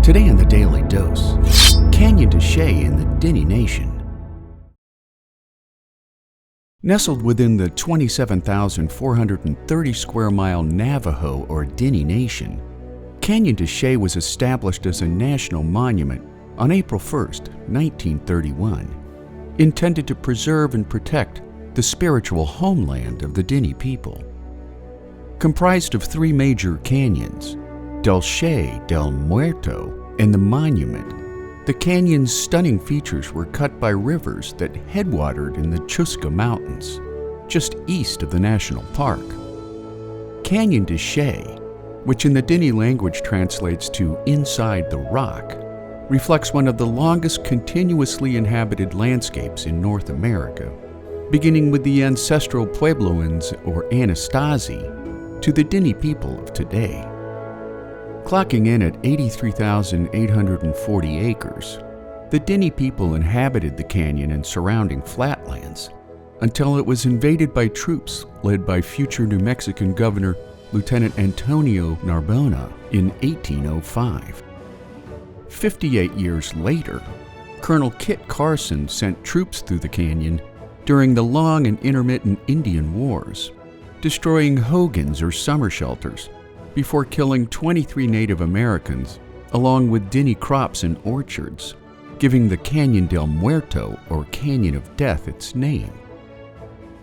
Today in the Daily Dose, Canyon de Chelly in the Dine Nation. Nestled within the 27,430 square mile Navajo or Dine Nation, Canyon de Chelly was established as a national monument on April 1, 1931, intended to preserve and protect the spiritual homeland of the Dine people. Comprised of three major canyons, Del Chelly, Del Muerto, and the Monument, the canyon's stunning features were cut by rivers that headwatered in the Chuska Mountains, just east of the national park. Canyon de Chelly, which in the Dine language translates to inside the rock, reflects one of the longest continuously inhabited landscapes in North America, beginning with the Ancestral Puebloans or Anasazi to the Dine people of today. Clocking in at 83,840 acres, the Dine people inhabited the canyon and surrounding flatlands until it was invaded by troops led by future New Mexican Governor Lieutenant Antonio Narbona in 1805. 58 years later, Colonel Kit Carson sent troops through the canyon during the long and intermittent Indian Wars, destroying hogans or summer shelters before killing 23 Native Americans along with Dine crops and orchards, giving the Canyon del Muerto or Canyon of Death its name.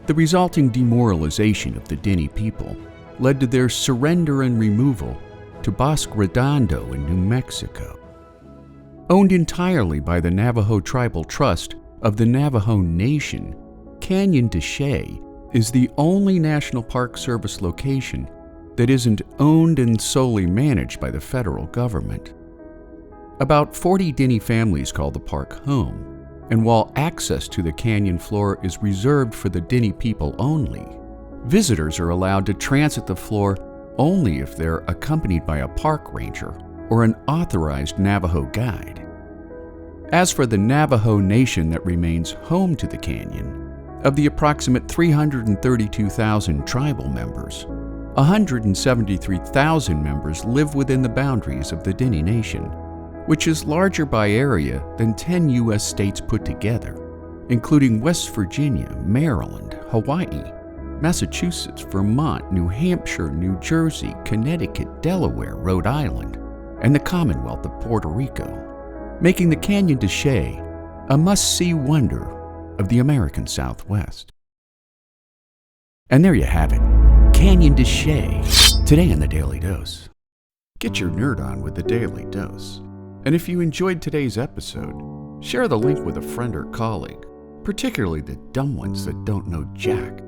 The resulting demoralization of the Dine people led to their surrender and removal to Bosque Redondo in New Mexico. Owned entirely by the Navajo Tribal Trust of the Navajo Nation, Canyon de Chelly is the only National Park Service location that isn't owned and solely managed by the federal government. About 40 Dine families call the park home, and while access to the canyon floor is reserved for the Dine people only, visitors are allowed to transit the floor only if they're accompanied by a park ranger or an authorized Navajo guide. As for the Navajo Nation that remains home to the canyon, of the approximate 332,000 tribal members, 173,000 members live within the boundaries of the Dine Nation, which is larger by area than 10 U.S. states put together, including West Virginia, Maryland, Hawaii, Massachusetts, Vermont, New Hampshire, New Jersey, Connecticut, Delaware, Rhode Island, and the Commonwealth of Puerto Rico, making the Canyon de Chelly a must-see wonder of the American Southwest. And there you have it, Canyon de Chelly, today in the Daily Dose. Get your nerd on with the Daily Dose. And if you enjoyed today's episode, share the link with a friend or colleague, particularly the dumb ones that don't know jack.